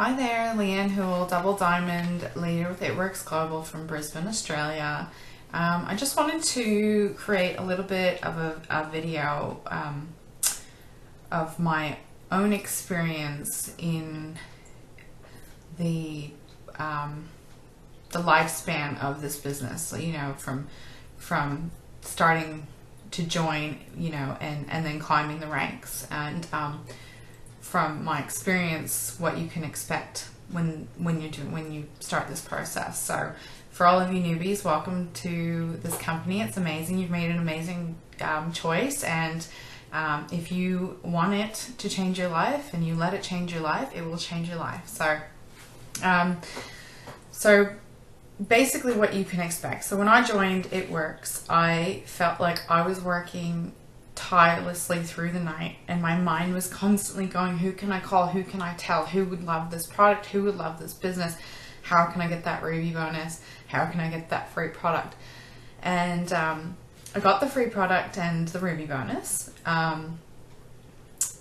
Hi there, Leanne Hoole, Double Diamond leader with It Works Global from Brisbane, Australia. I just wanted to create a little bit of a video of my own experience in the lifespan of this business. So, you know, from starting to join, you know, and then climbing the ranks, and from my experience, what you can expect when you start this process. So for all of you newbies, welcome to this company. It's amazing. You've made an amazing choice, and if you want it to change your life and you let it change your life, it will change your life. So basically what you can expect. So when I joined It Works, I felt like I was working tirelessly through the night, and my mind was constantly going, who can I call, who can I tell, who would love this product, who would love this business, how can I get that Ruby bonus, how can I get that free product. And I got the free product and the Ruby bonus,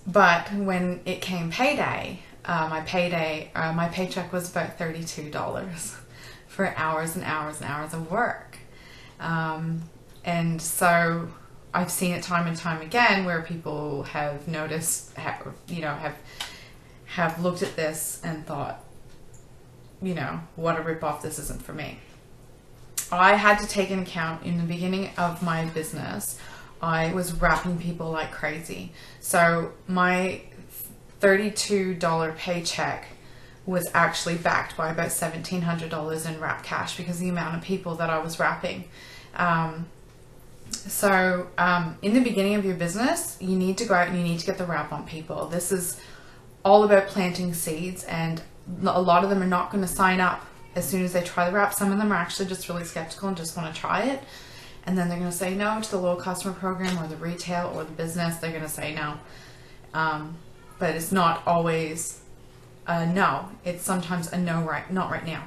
but when it came payday, my paycheck was about $32 for hours and hours and hours of work. And so I've seen it time and time again where people have noticed, have looked at this and thought, you know, what a ripoff, this isn't for me. I had to take into account in the beginning of my business, I was wrapping people like crazy. So my $32 paycheck was actually backed by about $1,700 in wrap cash because of the amount of people that I was wrapping. So in the beginning of your business, you need to go out and you need to get the wrap on people. This is all about planting seeds, and a lot of them are not going to sign up as soon as they try the wrap. Some of them are actually just really skeptical and just want to try it, and then they're going to say no to the low customer program or the retail or the business. They're going to say no, but it's not always a no. It's sometimes a no, not right now.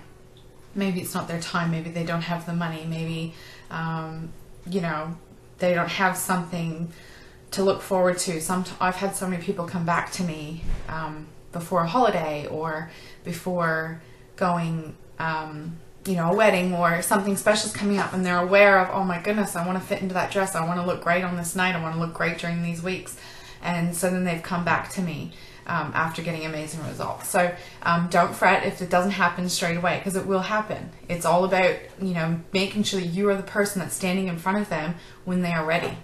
Maybe it's not their time, maybe they don't have the money, maybe you know, they don't have something to look forward to. I've had so many people come back to me before a holiday or before going, you know, a wedding or something special is coming up, and they're aware of, oh my goodness, I want to fit into that dress, I want to look great on this night, I want to look great during these weeks. And so then they've come back to me after getting amazing results. So don't fret if it doesn't happen straight away, because it will happen. It's all about, you know, making sure that you are the person that's standing in front of them when they are ready.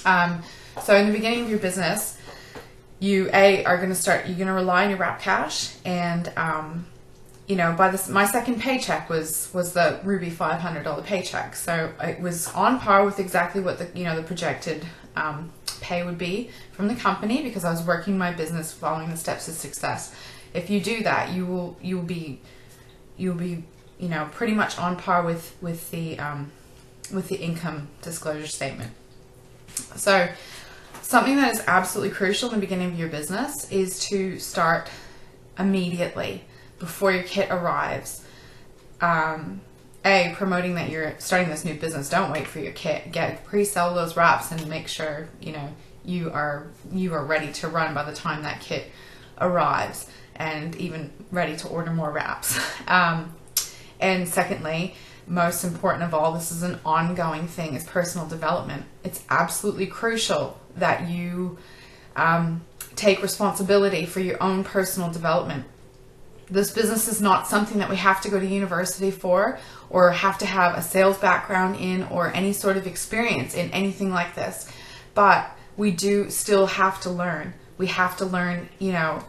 So in the beginning of your business, you're going to rely on your wrap cash, and you know, my second paycheck was the Ruby $500 paycheck. So it was on par with exactly what the projected pay would be from the company, because I was working my business following the steps to success. If you do that, you'll be you know, pretty much on par with the income disclosure statement. So something that is absolutely crucial in the beginning of your business is to start immediately before your kit arrives. Promoting that you're starting this new business. Don't wait for your kit. Pre-sell those wraps and make sure, you know, you are ready to run by the time that kit arrives, and even ready to order more wraps. And secondly, most important of all, this is an ongoing thing, is personal development. It's absolutely crucial that you take responsibility for your own personal development. This business is not something that we have to go to university for, or have to have a sales background in, or any sort of experience in anything like this. But we do still have to learn. We have to learn, you know,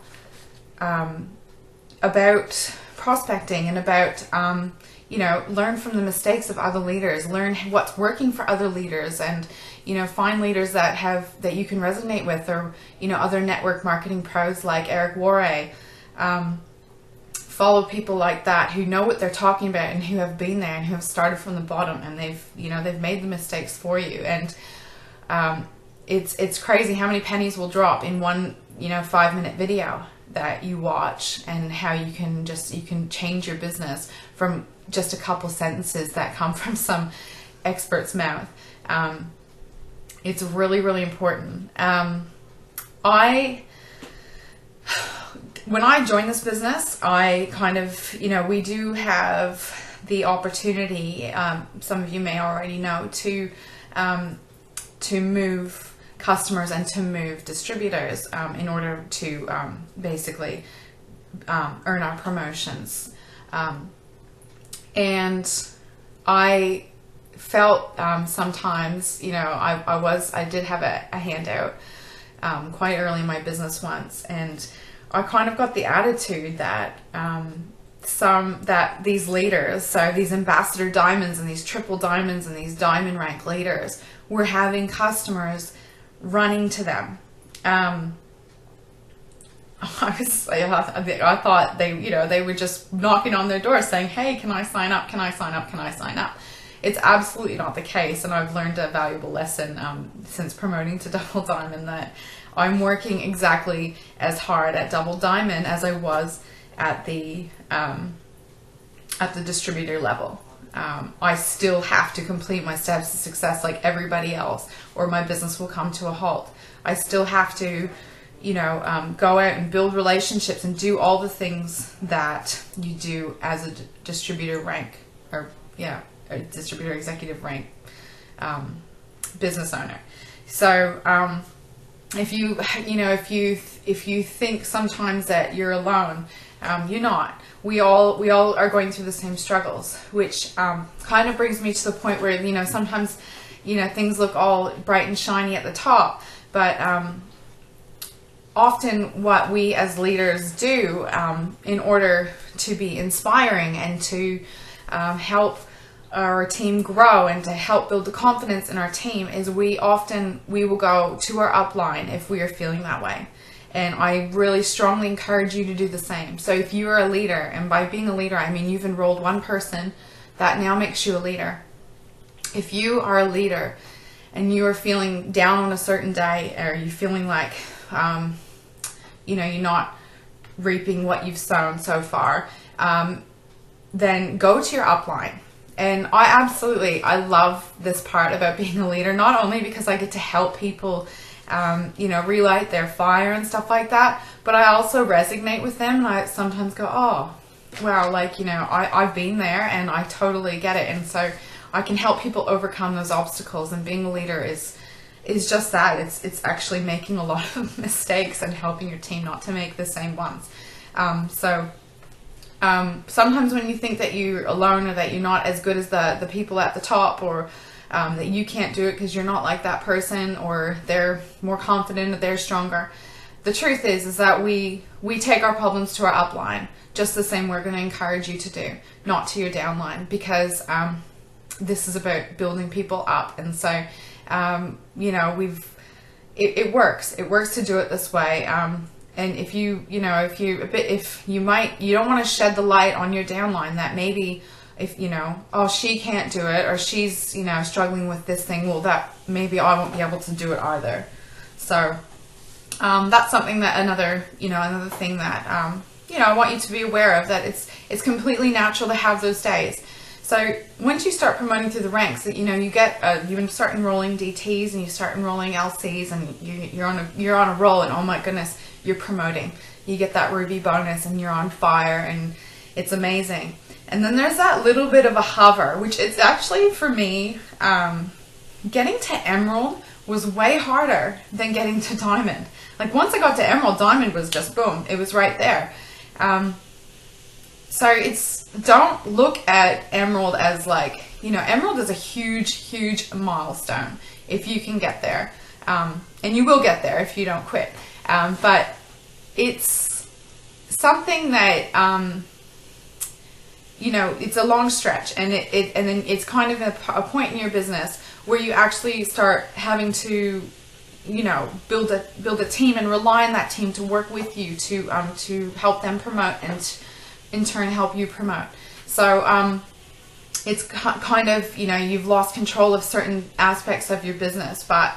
about prospecting, and about, you know, learn from the mistakes of other leaders, learn what's working for other leaders, and, you know, find leaders that you can resonate with, or, you know, other network marketing pros like Eric Warre. Follow people like that who know what they're talking about, and who have been there, and who have started from the bottom, and they've made the mistakes for you. And it's crazy how many pennies will drop in one, you know, 5-minute video that you watch, and how you can change your business from just a couple sentences that come from some expert's mouth. It's really, really important. when I joined this business, I kind of, we do have the opportunity, some of you may already know, to move customers and to move distributors in order to basically earn our promotions. And I felt sometimes, I did have a handout quite early in my business once, and I kind of got the attitude that these leaders, so these ambassador diamonds and these triple diamonds and these diamond rank leaders, were having customers running to them. I thought they were just knocking on their door saying, "Hey, can I sign up? Can I sign up? Can I sign up?" It's absolutely not the case, and I've learned a valuable lesson since promoting to Double Diamond, that I'm working exactly as hard at Double Diamond as I was at the distributor level. I still have to complete my steps to success like everybody else, or my business will come to a halt. I still have to, go out and build relationships and do all the things that you do as a distributor rank, or a distributor executive rank business owner. So if you think sometimes that you're alone, you're not. We all are going through the same struggles, which kind of brings me to the point where sometimes things look all bright and shiny at the top, but often what we as leaders do in order to be inspiring and to help our team grow and to help build the confidence in our team is we will go to our upline if we are feeling that way. And I really strongly encourage you to do the same. So if you are a leader, and by being a leader, I mean you've enrolled one person, that now makes you a leader. If you are a leader and you are feeling down on a certain day, or you're feeling like, you're not reaping what you've sown so far, then go to your upline. And I love this part about being a leader, not only because I get to help people relight their fire and stuff like that, but I also resonate with them, and I sometimes go, oh, wow, I've been there and I totally get it. And so I can help people overcome those obstacles, and being a leader is just that. It's actually making a lot of mistakes and helping your team not to make the same ones. Sometimes when you think that you're alone, or that you're not as good as the people at the top, or that you can't do it because you're not like that person, or they're more confident, or they're stronger, the truth is that we take our problems to our upline, just the same we're going to encourage you to do, not to your downline, because this is about building people up. And so it works to do it this way. And if you don't want to shed the light on your downline, that maybe if she can't do it, or she's struggling with this thing, well, that maybe I won't be able to do it either. So that's something that another thing that I want you to be aware of, that it's completely natural to have those days. So once you start promoting through the ranks, you start enrolling DTs and you start enrolling LCs, and you're on a roll, and oh my goodness, you're promoting. You get that ruby bonus and you're on fire, and it's amazing. And then there's that little bit of a hover, which it's actually, for me, getting to Emerald was way harder than getting to Diamond. Like once I got to Emerald, Diamond was just boom, it was right there. So don't look at Emerald as Emerald is a huge milestone if you can get there. And you will get there if you don't quit. But it's something that, it's a long stretch, and then it's kind of a point in your business where you actually start having to, build a team and rely on that team to work with you to help them promote, and in turn help you promote. So it's kind of, you've lost control of certain aspects of your business, but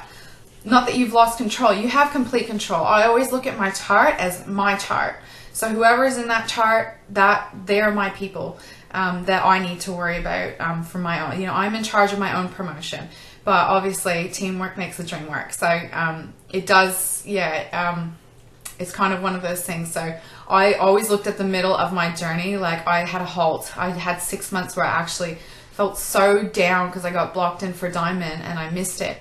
not that you've lost control. You have complete control. I always look at my chart as my chart. So whoever is in that chart, they are my people that I need to worry about for my own. I'm in charge of my own promotion, but obviously teamwork makes the dream work. So it does, it's it's kind of one of those things. So I always looked at the middle of my journey. Like I had a halt. I had 6 months where I actually felt so down because I got blocked in for diamond and I missed it.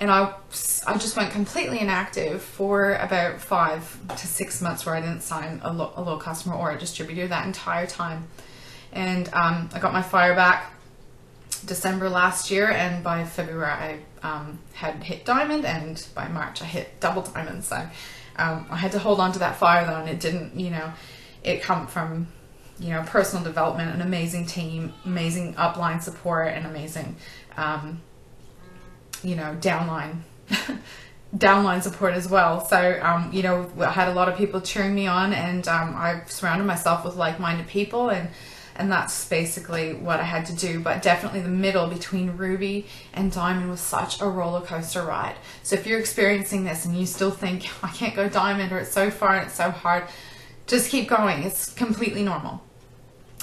And I just went completely inactive for about 5 to 6 months where I didn't sign a low customer or a distributor that entire time. And I got my fire back December last year, and by February I had hit diamond, and by March I hit double diamond. So I had to hold on to that fire though, and it didn't, it come from, personal development, an amazing team, amazing upline support, and amazing, downline support as well. So, I had a lot of people cheering me on, and I surrounded myself with like-minded people, and that's basically what I had to do. But definitely the middle between Ruby and Diamond was such a roller coaster ride. So if you're experiencing this and you still think, I can't go Diamond, or it's so far and it's so hard, just keep going. It's completely normal.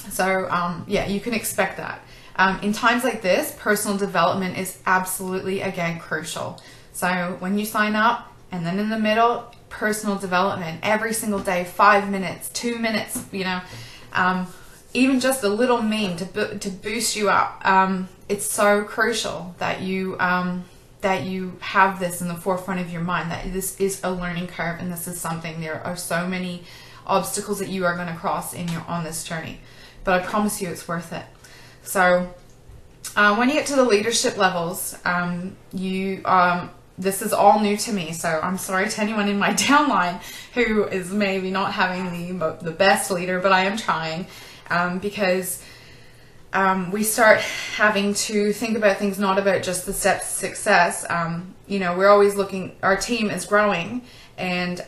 So yeah, you can expect that. In times like this, personal development is absolutely, again, crucial. So when you sign up, and then in the middle, personal development every single day, 5 minutes, 2 minutes, even just a little meme to boost you up. It's so crucial that you have this in the forefront of your mind, that this is a learning curve, and this is something, there are so many obstacles that you are going to cross on this journey, but I promise you it's worth it. So when you get to the leadership levels, this is all new to me, so I'm sorry to anyone in my downline who is maybe not having the best leader, but I am trying. Because we start having to think about things not about just the steps to success. We're always looking, our team is growing, and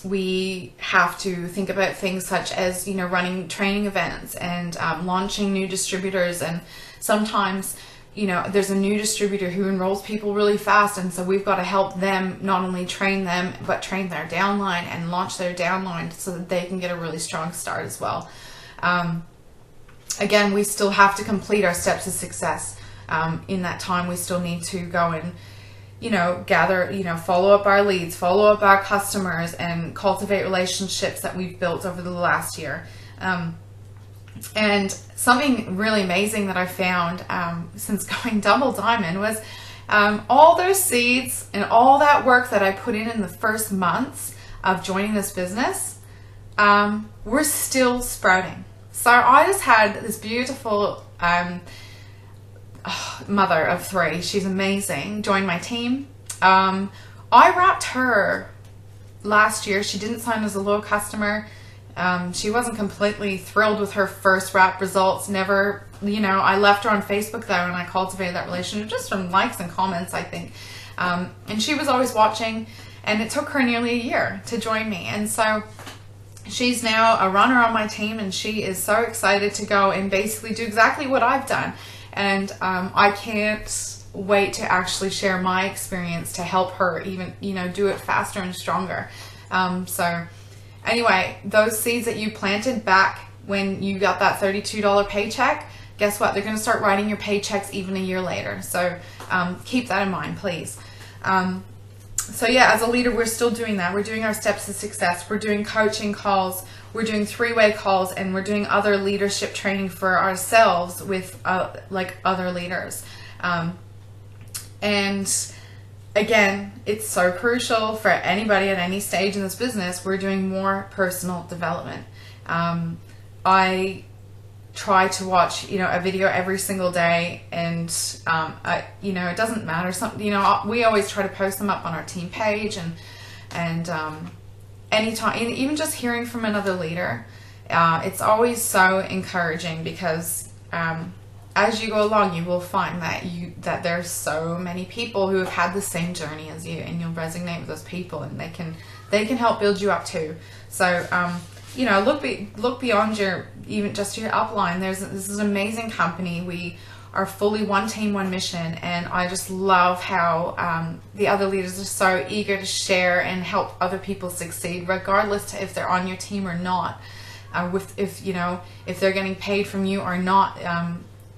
we have to think about things such as, running training events and launching new distributors. And sometimes, there's a new distributor who enrolls people really fast, and so we've got to help them not only train them, but train their downline and launch their downline so that they can get a really strong start as well. Again, we still have to complete our steps to success. In that time, we still need to go and, gather, follow up our leads, follow up our customers, and cultivate relationships that we've built over the last year. And something really amazing that I found since going double diamond was all those seeds and all that work that I put in the first months of joining this business were still sprouting. So I just had this beautiful mother of 3. She's amazing. Joined my team. I wrapped her last year. She didn't sign as a loyal customer. She wasn't completely thrilled with her first wrap results. Never, I left her on Facebook though, and I cultivated that relationship just from likes and comments, I think. And she was always watching, and it took her nearly a year to join me. And so she's now a runner on my team, and she is so excited to go and basically do exactly what I've done. And I can't wait to actually share my experience to help her even, do it faster and stronger. So anyway, those seeds that you planted back when you got that $32 paycheck, guess what? They're going to start writing your paychecks even a year later. So keep that in mind, please. So yeah, as a leader, we're still doing that. We're doing our steps to success. We're doing coaching calls. We're doing 3-way calls, and we're doing other leadership training for ourselves with like other leaders. And again, it's so crucial for anybody at any stage in this business. We're doing more personal development. I try to watch, a video every single day, and it doesn't matter. We always try to post them up on our team page, and anytime, even just hearing from another leader, it's always so encouraging, because as you go along, you will find that there's so many people who have had the same journey as you, and you'll resonate with those people, and they can help build you up too. So look beyond even just your upline. This is an amazing company. We are fully one team, one mission, and I just love how the other leaders are so eager to share and help other people succeed, regardless to if they're on your team or not, if they're getting paid from you or not.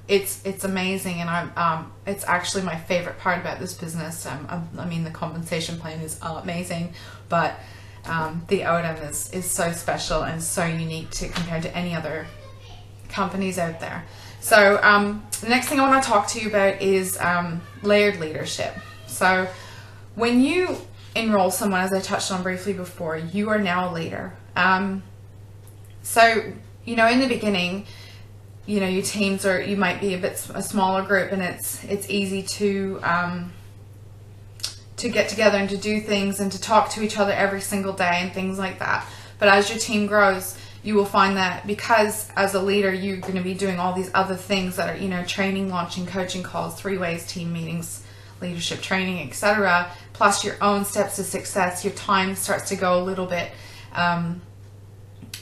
It's amazing, and it's actually my favorite part about this business. The compensation plan is amazing, but the Odin is so special and so unique compared to any other companies out there. So the next thing I want to talk to you about is layered leadership. So when you enroll someone, as I touched on briefly before, you are now a leader. So, you know, in the beginning, you know, your teams are, you might be a smaller group, and it's easy to get together and to do things and to talk to each other every single day and things like that. But as your team grows, you will find that because as a leader, you're going to be doing all these other things that are, you know, training, launching, coaching calls, 3-ways, team meetings, leadership training, etc. Plus your own steps to success, your time starts to go a little bit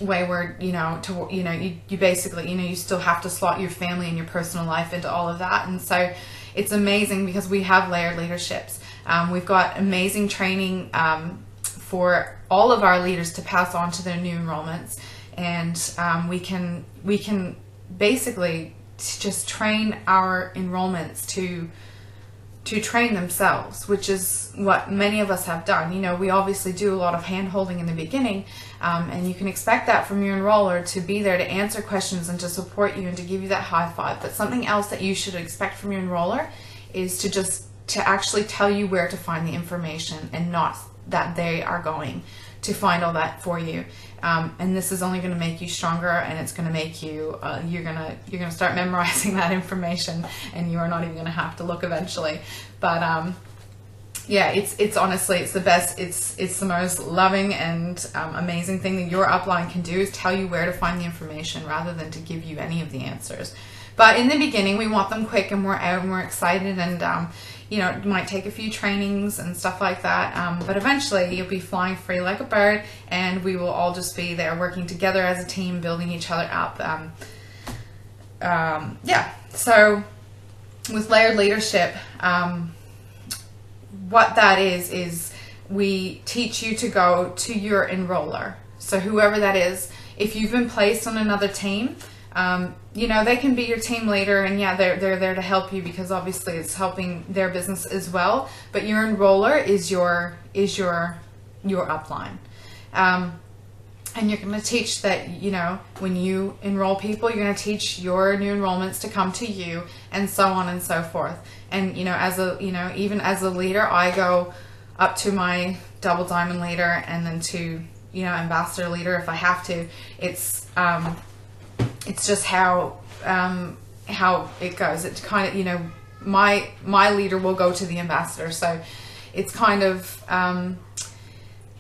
wayward, you know, you basically, you know, you still have to slot your family and your personal life into all of that. And so it's amazing because we have layered leaderships. We've got amazing training for all of our leaders to pass on to their new enrollments. And we can basically just train our enrollments to train themselves, which is what many of us have done. You know, we obviously do a lot of hand-holding in the beginning, and you can expect that from your enroller to be there to answer questions and to support you and to give you that high five. But something else that you should expect from your enroller is to actually tell you where to find the information, and not that they are going to find all that for you. And this is only going to make you stronger, and it's going to make you you're gonna start memorizing that information, and you are not even going to have to look eventually. But yeah, it's honestly, it's the best. It's the most loving and amazing thing that your upline can do, is tell you where to find the information rather than to give you any of the answers. But in the beginning, we want them quick, and we're out and we're excited, and you know, it might take a few trainings and stuff like that, but eventually you'll be flying free like a bird, and we will all just be there working together as a team, building each other up. Yeah, so with layered leadership, what that is we teach you to go to your enroller. So whoever that is, if you've been placed on another team, you know, they can be your team leader, and yeah, they're there to help you because obviously it's helping their business as well. But your enroller is your upline, and you're going to teach that, you know, when you enroll people, you're going to teach your new enrollments to come to you, and so on and so forth. And you know, even as a leader, I go up to my double diamond leader, and then to, you know, ambassador leader if I have to. It's just how it goes. It's kind of, you know, my leader will go to the ambassador, so it's kind of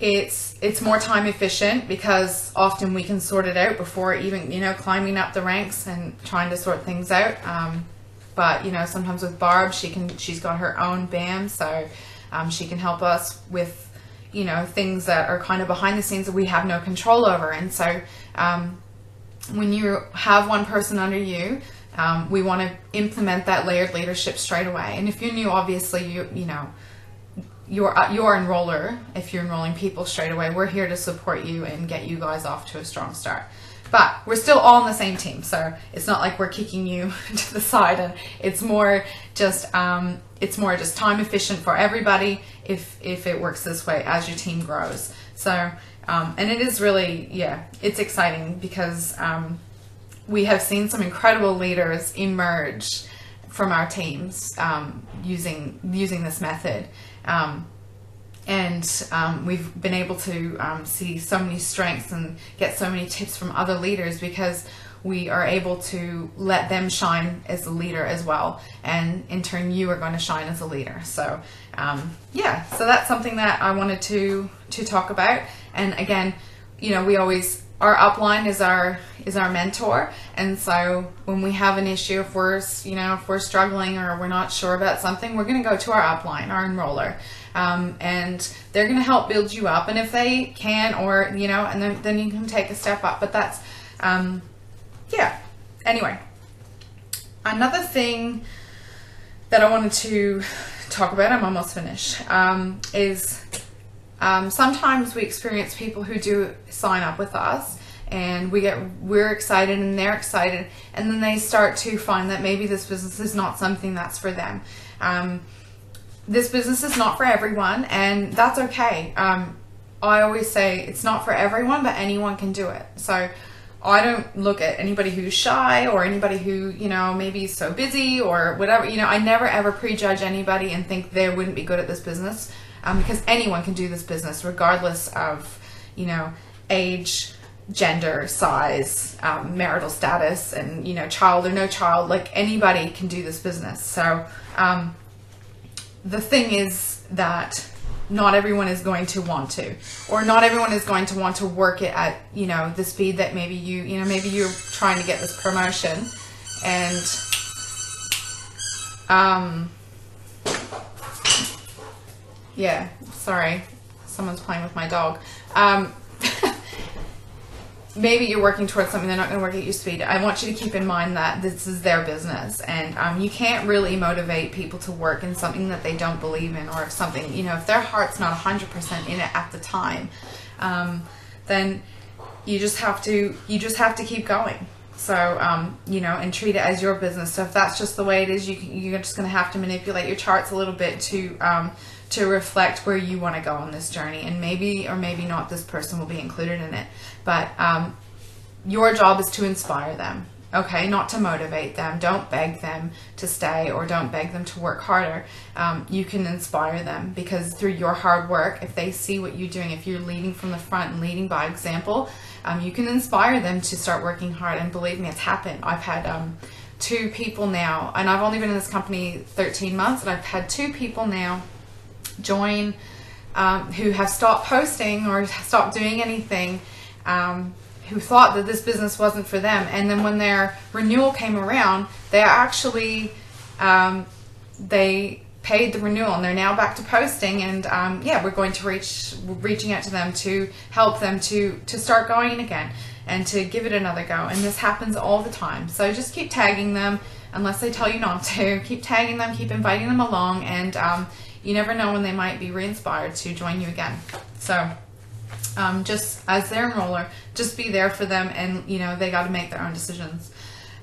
it's more time efficient because often we can sort it out before even, you know, climbing up the ranks and trying to sort things out. But you know, sometimes with Barb, she's got her own BAM, so she can help us with, you know, things that are kind of behind the scenes that we have no control over. And so when you have one person under you, we want to implement that layered leadership straight away. And if you're new, obviously you know your enroller, if you're enrolling people straight away, we're here to support you and get you guys off to a strong start. But we're still all on the same team, so it's not like we're kicking you to the side, and it's more just time efficient for everybody if it works this way as your team grows. So and it is really, yeah, it's exciting because we have seen some incredible leaders emerge from our teams using this method. And we've been able to see so many strengths and get so many tips from other leaders because we are able to let them shine as a leader as well. And in turn, you are going to shine as a leader. So yeah, so that's something that I wanted to talk about. And again, you know, our upline is our mentor, and so when we have an issue, if we're struggling or we're not sure about something, we're going to go to our upline, our enroller, and they're going to help build you up. And if they can, or you know, and then you can take a step up. But that's yeah. Anyway, another thing that I wanted to talk about, I'm almost finished, is sometimes we experience people who do sign up with us, and we're excited and they're excited, and then they start to find that maybe this business is not something that's for them. This business is not for everyone, and that's okay. I always say it's not for everyone, but anyone can do it. So I don't look at anybody who's shy or anybody who, you know, maybe is so busy or whatever. You know, I never ever prejudge anybody and think they wouldn't be good at this business, because anyone can do this business regardless of, you know, age, gender, size, marital status, and, you know, child or no child. Like, anybody can do this business. So the thing is that not everyone is going to want to, or not everyone is going to want to work it at, you know, the speed that maybe you know, maybe you're trying to get this promotion and yeah, sorry, someone's playing with my dog. Maybe you're working towards something, they're not going to work at your speed. I want you to keep in mind that this is their business, and you can't really motivate people to work in something that they don't believe in, or if something, you know, if their heart's not 100% in it at the time, then you just have to keep going. So, you know, and treat it as your business. So if that's just the way it is, you're just going to have to manipulate your charts a little bit to reflect where you want to go on this journey, and maybe or maybe not this person will be included in it, but your job is to inspire them, okay, not to motivate them. Don't beg them to stay, or don't beg them to work harder. You can inspire them, because through your hard work, if they see what you're doing, if you're leading from the front and leading by example, you can inspire them to start working hard. And believe me, it's happened. I've had 2 people now, and I've only been in this company 13 months, and I've had 2 people now join who have stopped posting or stopped doing anything, who thought that this business wasn't for them, and then when their renewal came around, they actually they paid the renewal, and they're now back to posting, and yeah, we're going to reaching out to them to help them to start going again and to give it another go. And this happens all the time, so just keep tagging them unless they tell you not to. Keep tagging them, keep inviting them along, and you never know when they might be re-inspired to join you again. So just as their enroller, just be there for them, and, you know, they got to make their own decisions.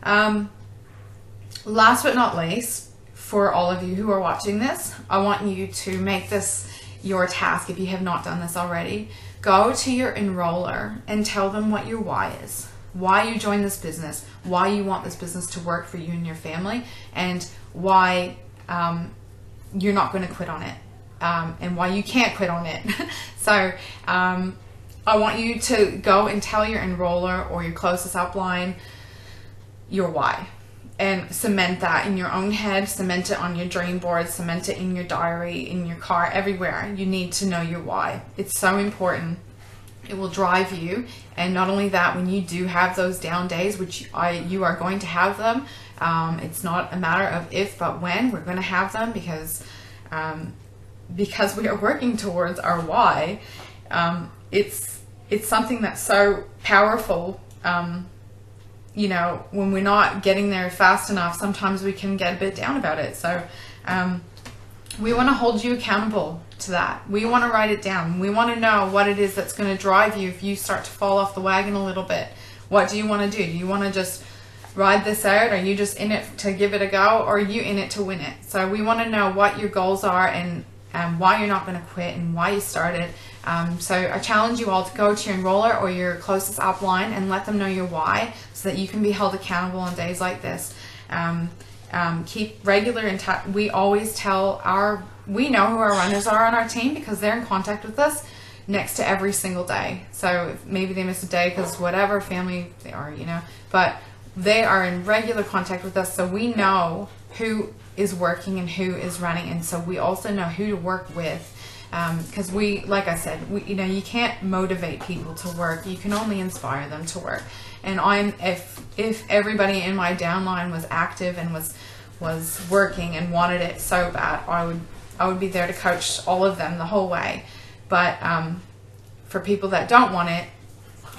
Last but not least, for all of you who are watching this, I want you to make this your task. If you have not done this already, go to your enroller and tell them what your why is, why you joined this business, why you want this business to work for you and your family, and why you're not going to quit on it, and why you can't quit on it. So I want you to go and tell your enroller or your closest upline your why, and cement that in your own head, cement it on your dream board, cement it in your diary, in your car, everywhere. You need to know your why. It's so important. It will drive you. And not only that, when you do have those down days, which you are going to have them, it's not a matter of if but when. We're going to have them, because we are working towards our why. It's something that's so powerful. You know, when we're not getting there fast enough, sometimes we can get a bit down about it. So we want to hold you accountable to that. We want to write it down. We want to know what it is that's going to drive you if you start to fall off the wagon a little bit. What do you want to do? Do you want to just ride this out? Are you just in it to give it a go, or are you in it to win it? So we want to know what your goals are, and why you're not going to quit, and why you started. So I challenge you all to go to your enroller or your closest upline and let them know your why, so that you can be held accountable on days like this. Keep regular in touch. We always tell we know who our runners are on our team, because they're in contact with us next to every single day. So if maybe they miss a day because whatever family they are, you know, but they are in regular contact with us, so we know who is working and who is running, and so we also know who to work with. Because like I said, you know, you can't motivate people to work. You can only inspire them to work. And if everybody in my downline was active and was working and wanted it so bad, I would be there to coach all of them the whole way. But for people that don't want it,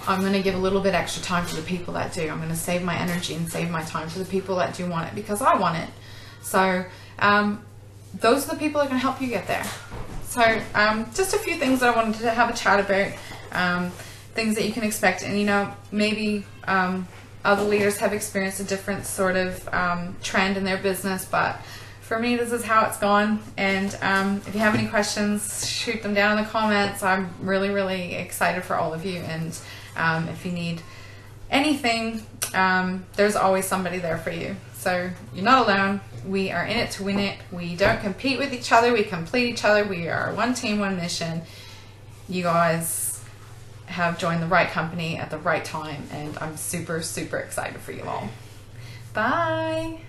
I'm going to give a little bit extra time for the people that do. I'm going to save my energy and save my time for the people that do want it, because I want it. So those are the people that are going to help you get there. So just a few things that I wanted to have a chat about, things that you can expect. And, you know, maybe other leaders have experienced a different sort of trend in their business, but for me, this is how it's gone. And if you have any questions, shoot them down in the comments. I'm really, really excited for all of you. And if you need anything, there's always somebody there for you. So you're not alone. We are in it to win it. We don't compete with each other. We complete each other. We are one team, one mission. You guys have joined the right company at the right time. And I'm super, super excited for you all. Bye.